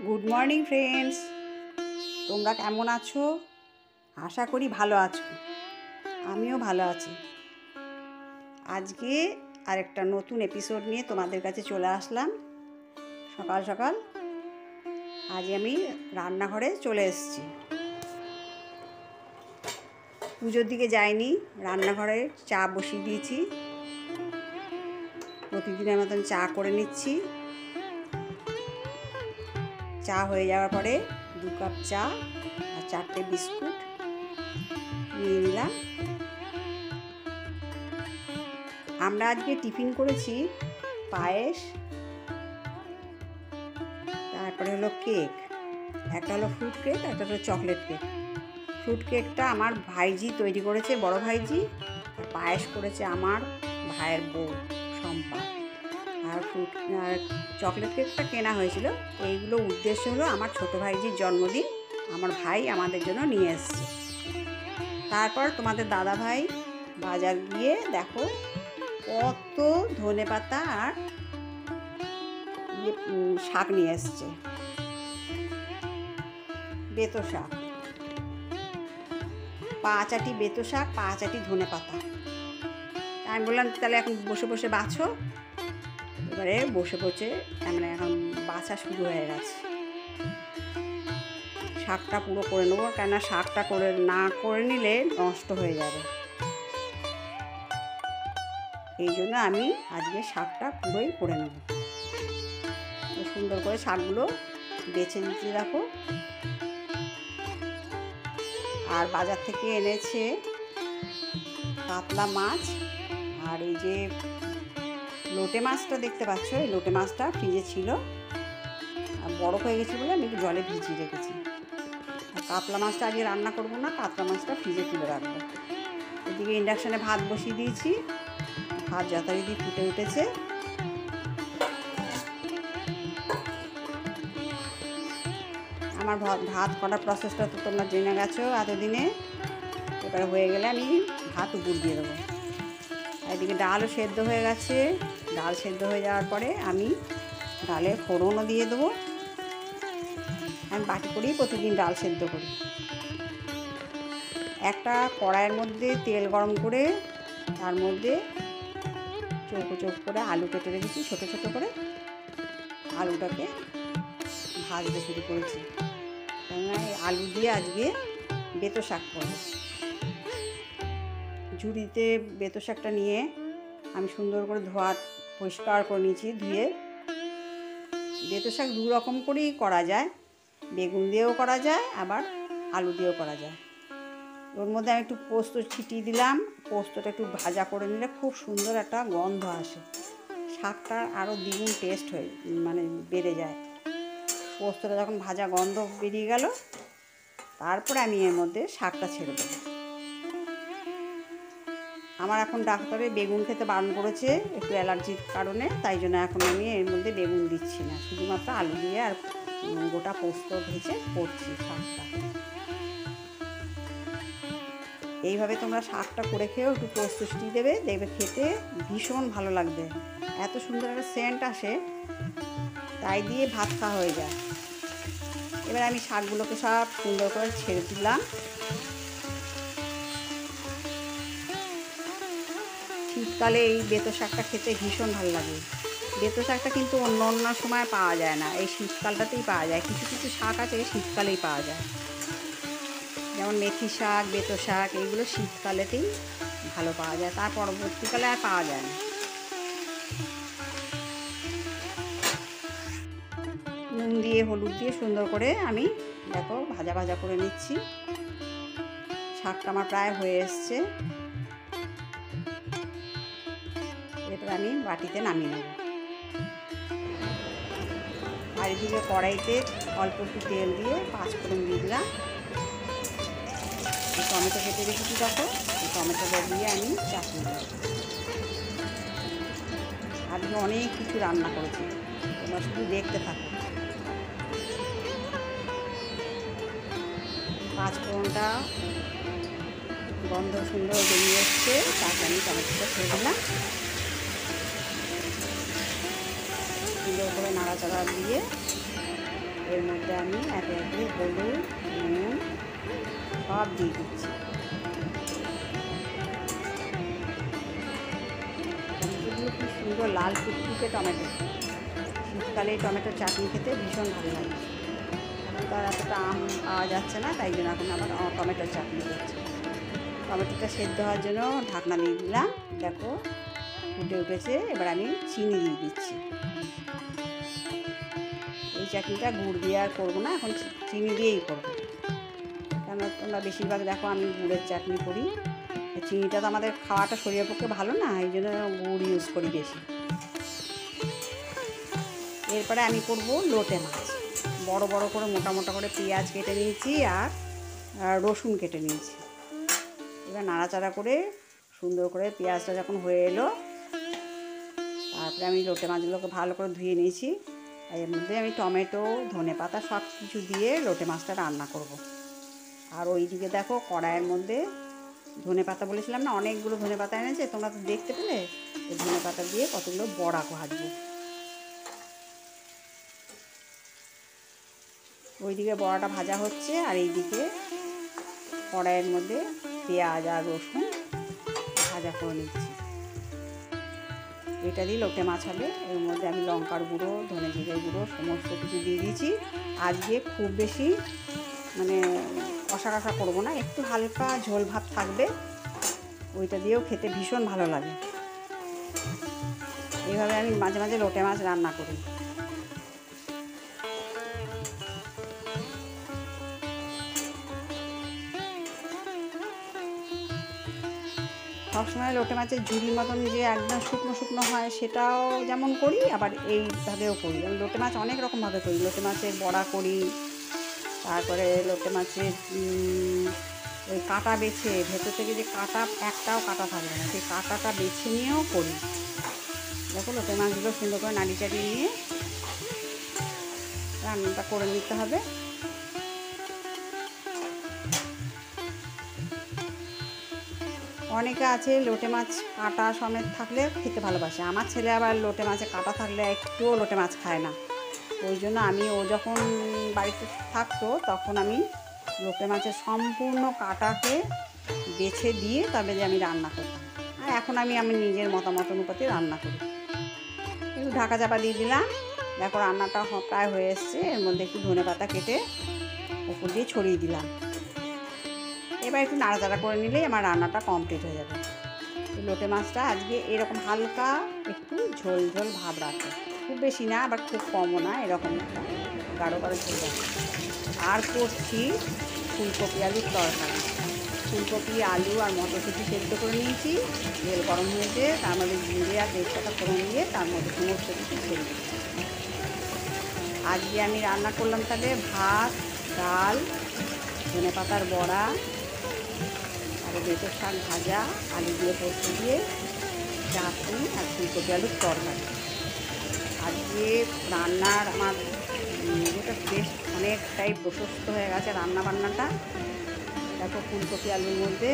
Good morning friends, তোমরা কেমন আছো? আশা করি ভালো আছো। আমিও ভালো আছি। আজকে আরেকটা নতুন এপিসোড নিয়ে তোমাদের কাছে চলে আসলাম সকাল সকাল। আজ আমি রান্নাঘরে চলে এসেছি। পুজোর দিকে যাইনি, রান্নাঘরে চা বসিয়ে দিয়েছি। প্রতিদিনের মতন চা করে নিচ্ছি। চা হয়ে যাওয়ার পরে 2 কাপ চা আর 4টে বিস্কুট নিয়ে নিলাম। আমরা আজকে টিফিন করেছি পায়েস, তারপরে হলো কেক। একটা হলো ফ্রুট কেক, একটা হলো চকলেট কেক। ফ্রুট কেকটা আমার ভাইজি তৈরি করেছে, বড় ভাইজি। আর পায়েস করেছে আমার ভাইয়ের বউ শম্পা। আর চকলেট কেকটা কেনা হয়েছিল। এইগুলো উদ্দেশ্য হলো আমার ছোটো ভাইজির জন্মদিন, আমার ভাই আমাদের জন্য নিয়ে এসছে। তারপর তোমাদের দাদা ভাই বাজার গিয়ে দেখো কত ধনেপাতা আর শাক নিয়ে এসছে, বেতো শাক, 5 আটি বেতো শাক, 5 আটি ধনেপাতা। আমি বললাম তাহলে এখন বসে বসে বাছো। এবারে বসে বসে এখন বাছা শুরু হয়ে গেছে। শাকটা পুরো করে নেবো, কেননা শাকটা না করে নিলে নষ্ট হয়ে যাবে। এই জন্য আমি আজকে শাকটা পুরোই করে নেব। সুন্দর করে শাকগুলো বেছে নিতে দেখো। আর বাজার থেকে এনেছে কাতলা মাছ, আর এই যে লোটে মাছটা দেখতে পাচ্ছ, এই লোটে মাছটা ফ্রিজে ছিল, আর বরফ হয়ে গেছে বলে আমি একটু জলে ভিজিয়ে রেখেছি। আর কাতলা মাছটা আজকে রান্না করবো না, কাতলা মাছটা ফ্রিজে তুলে রাখবো। এদিকে ইন্ডাকশানে ভাত বসিয়ে দিয়েছি, ভাত যথারীতি ফুটে উঠেছে। আমার ভাত করার প্রসেসটা তো তোমরা জেনে গেছো এতদিনে। এবার হয়ে গেলে আমি ভাত উপর দিয়ে দেবো। আর এদিকে ডালও সেদ্ধ হয়ে গেছে। ডাল সেদ্ধ হয়ে যাওয়ার পরে আমি ডালে ফোড়নও দিয়ে দেবো। আমি বাটি করেই প্রতিদিন ডাল সেদ্ধ করি। একটা কড়াইয়ের মধ্যে তেল গরম করে তার মধ্যে চৌকো চৌকো করে আলু কেটে রেখেছি, ছোটো ছোটো করে। আলুটাকে ভাজতে শুরু করেছি, কেননা এই আলু দিয়ে আজকে বেতো শাক করব। ঝুড়িতে বেতো শাকটা নিয়ে আমি সুন্দর করে পরিষ্কার করে নিয়েছি, ধুয়ে। বেতো শাক 2 রকম করেই করা যায়, বেগুন দিয়েও করা যায়, আবার আলু দিয়েও করা যায়। ওর মধ্যে আমি একটু পোস্ত ছিটিয়ে দিলাম। পোস্তটা একটু ভাজা করে নিলে খুব সুন্দর একটা গন্ধ আসে, শাকটা আরও দ্বিগুণ টেস্ট বেড়ে যায়। পোস্তটা যখন ভাজা গন্ধ বেরিয়ে গেল, তারপরে আমি এর মধ্যে শাকটা ছেড়ে দেবো। আমার এখন ডাক্তারে বেগুন খেতে বারণ করেছে একটু অ্যালার্জির কারণে, তাই জন্য এখন আমি এর মধ্যে বেগুন দিচ্ছি না, শুধুমাত্র আলু দিয়ে আর গোটা পোস্ত ভেজে করছি শাকটা। এইভাবে তোমরা শাকটা করে খেয়েও একটু পোস্ত ছিটিয়ে দেবে, দেখবে খেতে ভীষণ ভালো লাগবে। এত সুন্দর একটা সেন্ট আসে, তাই দিয়ে ভাত খাওয়া হয়ে যায়। এবার আমি শাকগুলোকে সব সুন্দর করে ছেড়ে দিলাম। শীতকালে এই বেতো শাকটা খেতে ভীষণ ভালো লাগে। বেতো শাকটা কিন্তু অন্য সময় পাওয়া যায় না, এই শীতকালটাতেই পাওয়া যায়। কিছু কিছু শাক আছে শীতকালেই পাওয়া যায়, যেমন মেথি শাক, বেতো শাক, এইগুলো শীতকালেতেই ভালো পাওয়া যায়, তার পরবর্তীকালে আর পাওয়া যায় না। নুন দিয়ে হলুদ দিয়ে সুন্দর করে আমি দেখো ভাজা ভাজা করে নিচ্ছি। শাকটা আমার প্রায় হয়ে এসছে। এরপর আমি বাটিতে নামিয়ে নেব। আর এদিকে কড়াইতে অল্প একটু তেল দিয়ে 5 ফোড়ন দিয়ে দিলাম। টমেটো কেটে রেখেছি দেখো, এই টমেটোটা দিয়ে আমি চাটনি দেবো। আজকে অনেক কিছু রান্না করেছি, তোমরা শুধু দেখতে থাকো। 5 ফোড়নটা গন্ধ সুন্দর বেরিয়ে এসছে, তারপরে আমি টমেটোটা ছেড়ে দিলাম। সুন্দর করে নাড়াচাড়া দিয়ে এর মধ্যে আমি একে একে হলুদ, নুন সব দিয়ে দিচ্ছি। টমেটোগুলো খুব সুন্দর লাল টুকটুকে টমেটো। শীতকালে টমেটোর চাটনি খেতে ভীষণ ভালো লাগে। এখন তো আর এতটা আম পাওয়া যাচ্ছে না, তাই জন্য এখন আবার টমেটোর চাটনি করছি। টমেটোটা সেদ্ধ হওয়ার জন্য ঢাকনা দিয়ে দিলাম। দেখো ফুটে উঠেছে। এবার আমি চিনি দিয়ে দিচ্ছি। এই চাটনিটা গুড় দিয়ে আর করবো না, এখন চিনি দিয়েই করবো। কেন তোমরা বেশিরভাগ দেখো আমি গুড়ের চাটনি করি। চিনিটা তো আমাদের খাওয়াটা শরীরের পক্ষে ভালো না, এই জন্য গুড় ইউজ করি বেশি। এরপরে আমি করব লোটে মাছ। বড় বড় করে মোটা মোটা করে পেঁয়াজ কেটে নিয়েছি আর রসুন কেটে নিয়েছি। এবার নাড়াচাড়া করে সুন্দর করে পেঁয়াজটা যখন হয়ে এলো, তারপরে আমি লোটে মাছগুলোকে ভালো করে ধুয়ে নিয়েছি। এর মধ্যে আমি টমেটো, ধনেপাতা সব কিছু দিয়ে লোটে মাছটা রান্না করব। আর ওইদিকে দেখো কড়াইয়ের মধ্যে ধনেপাতা বলেছিলাম না, অনেকগুলো ধনেপাতা এনেছে, তোমরা তো দেখতে পেলে। এই ধনেপাতা দিয়ে কতগুলো বড়া ভাজবো। ওইদিকে বড়াটা ভাজা হচ্ছে আর এইদিকে কড়াইয়ের মধ্যে পেঁয়াজ আর রসুন ভাজা করে নিচ্ছি। এটা দিয়ে লোটে মাছ হবে। এর মধ্যে আমি লঙ্কার গুঁড়ো, ধনে জিরে গুঁড়ো সমস্ত কিছু দিয়ে দিয়েছি। আজকে খুব বেশি মানে কষা কষা করবো না, একটু হালকা ঝোল ভাব থাকবে। ওইটা দিয়েও খেতে ভীষণ ভালো লাগে। এইভাবে আমি মাঝে মাঝে লোটে মাছ রান্না করি। সবসময় লোটে মাছের ঝুড়ির মতন যে একদম শুকনো শুকনো হয় সেটাও যেমন করি, আবার এইভাবেও করি। আমি লোটে মাছ অনেক রকমভাবে করি। লোটে মাছের বড়া করি, তারপরে লোটে মাছের ওই কাঁটা বেছে, ভেতর থেকে যে কাঁটা একটাও কাঁটা থাকে না, সেই কাঁটাটা বেছে নিয়েও করি। দেখো লোটে মাছগুলো সুন্দর করে নাড়ি চাড়িয়ে নিয়ে রান্নাটা করে নিতে হবে। অনেকে আছে লোটে মাছ কাঁটা সমেত থাকলে খেতে ভালোবাসে। আমার ছেলে আবার লোটে মাছে কাঁটা থাকলে একটুও লোটে মাছ খায় না। ওই জন্য ও যখন বাড়িতে থাকতো তখন আমি লোটে মাছের সম্পূর্ণ কাঁটাকে বেছে দিয়ে তবে যে আমি রান্না করতাম। আর এখন আমি নিজের মতামত অনুপাতে রান্না করি। একটু ঢাকা চাপা দিয়ে দিলাম। দেখো রান্নাটা প্রায় হয়ে এসছে। এর মধ্যে একটু ধনেপাতা কেটে উপর দিয়ে ছড়িয়ে দিলাম। এবার একটু নাড়াচাড়া করে নিলেই আমার রান্নাটা কমপ্লিট হয়ে যাবে। লোটে মাছটা আজকে এরকম হালকা একটু ঝোল ঝোল ভাব রাখবে, খুব বেশি না আবার খুব কমও না, এরকম একটা গাঢ় গাঢ় ঝোল রাখবে। আর করছি ফুলকপি আলুর তরকারি। ফুলকপি, আলু আর মটরশুঁটি সেদ্ধ করে নিয়েছি। তেল গরম হয়েছে, তার মধ্যে জিরে আর তেজপাতা ফোড়ন দিয়ে তার মধ্যে সমস্ত কিছু ছেড়ে দিচ্ছি। আজকে আমি রান্না করলাম তাহলে ভাত, ডাল, ধনেপাতার বড়া, আর বেতের শাক ভাজা, আলু দিয়ে পোস্ত দিয়ে চাটনি আর ফুলকপি আলুর তরকারি। আজকে রান্নার আমার যেটা বেশ অনেকটাই প্রশস্ত হয়ে গেছে রান্না বান্নাটা। দেখো ফুলকপি আলুর মধ্যে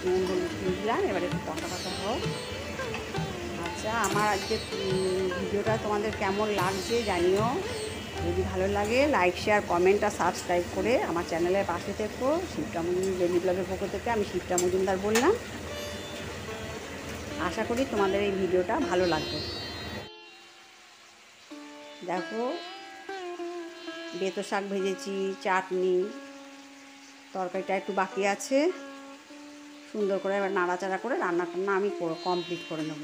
নুন হলুদ দিলাম। এবার একটু কষা কষা হোক। আচ্ছা, আমার আজকে ভিডিওটা তোমাদের কেমন লাগছে জানিও। যদি ভালো লাগে লাইক, শেয়ার, কমেন্ট আর সাবস্ক্রাইব করে আমার চ্যানেলের পাশে থেকো। শিপ্রা মজুমদার ডেইলি ব্লগের পক্ষ থেকে আমি শিপ্রা মজুমদার বললাম। আশা করি তোমাদের এই ভিডিওটা ভালো লাগবে। দেখো বেতো শাক ভেজেছি, চাটনি, তরকারিটা একটু বাকি আছে। সুন্দর করে এবার নাড়াচাড়া করে রান্নাটা আমি কমপ্লিট করে নেব।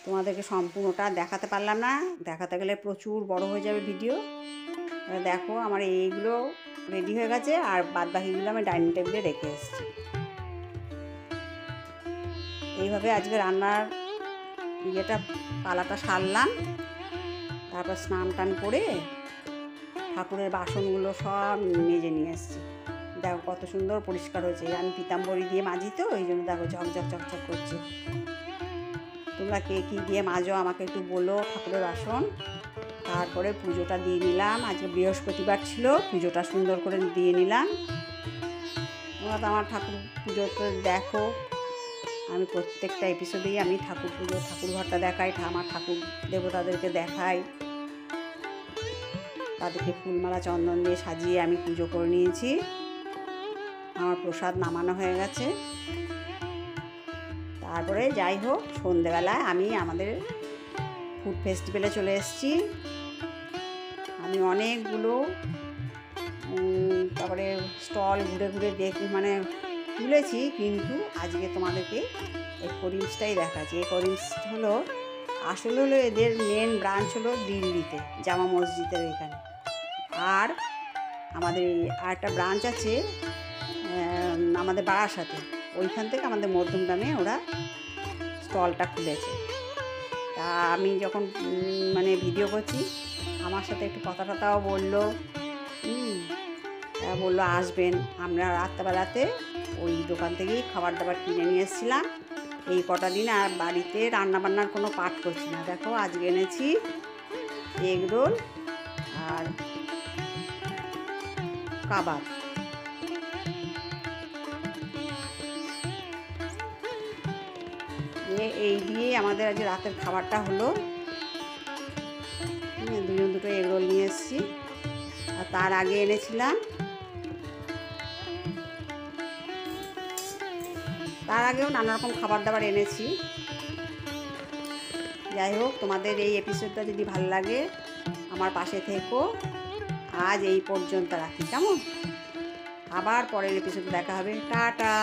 তোমাদেরকে সম্পূর্ণটা দেখাতে পারলাম না, দেখাতে গেলে প্রচুর বড় হয়ে যাবে ভিডিও। দেখো আমার এইগুলো রেডি হয়ে গেছে আর বাদ বাকিগুলো আমি ডাইনিং টেবিলে রেখে এসেছি। এইভাবে আজকে রান্নার পালাটা সারলাম। তারপর স্নান টান করে ঠাকুরের বাসনগুলো সব মেজে নিয়ে এসেছি। দেখো কত সুন্দর পরিষ্কার হয়েছে। আমি পিতাম্বরী দিয়ে মাজি তো, ওই জন্য দেখো ঝকঝক চকচক করছে। তোমরা কে কী দিয়ে মাজো আমাকে একটু বলো ঠাকুরের বাসন। তারপরে পুজোটা দিয়ে নিলাম। আজকে বৃহস্পতিবার ছিল, পুজোটা সুন্দর করে দিয়ে নিলাম। তোমরা তো আমার ঠাকুর পুজোতে দেখো, আমি প্রত্যেকটা এপিসোডেই আমি ঠাকুর পুজো, ঠাকুর ঘরটা দেখাই, আমার ঠাকুর দেবতাদেরকে দেখাই। তাদেরকে ফুলমালা চন্দন দিয়ে সাজিয়ে আমি পুজো করে নিয়েছি। আমার প্রসাদ নামানো হয়ে গেছে। তারপরে যাই হোক, সন্ধেবেলায় আমি আমাদের ফুড ফেস্টিভ্যালে চলে এসেছি। আমি অনেকগুলো তারপরে স্টল ঘুরে ঘুরে মানে তুলেছি, কিন্তু আজকে তোমাদেরকে এই করিমসটাই দেখাচ্ছি। এই করিমস আসলে হলো এদের মেন ব্রাঞ্চ হলো দিল্লিতে, জামা মসজিদের এখানে। আর আমাদের আরেকটা ব্রাঞ্চ আছে আমাদের বারাসাতে, ওইখান থেকে আমাদের মধ্যমগ্রামে ওরা স্টলটা খুলেছে। তা আমি যখন মানে ভিডিও করছি, আমার সাথে একটু কথা টথাও বললো, বললো আসবেন। আমরা রাত্রেবেলাতে ওই দোকান থেকেই খাবার দাবার কিনে নিয়ে এসেছিলাম। এই কটা দিন আর বাড়িতে রান্নাবান্নার কোনো পাঠ করছি না। দেখো আজকে এনেছি এগ রোল আর কাবাব। এই দিয়েই আমাদের আজকে রাতের খাবারটা হলো। দুটো এগ রোল নিয়ে এসেছি, আর তার আগে এনেছিলাম, তার আগেও নানা রকম খাবার দাবার এনেছি। যাই হোক, তোমাদের এই এপিসোডটা যদি ভালো লাগে আমার পাশে থেকো। আজ এই পর্যন্ত রাখি, কেমন? আবার পরের এপিসোডে দেখা হবে। টাটা।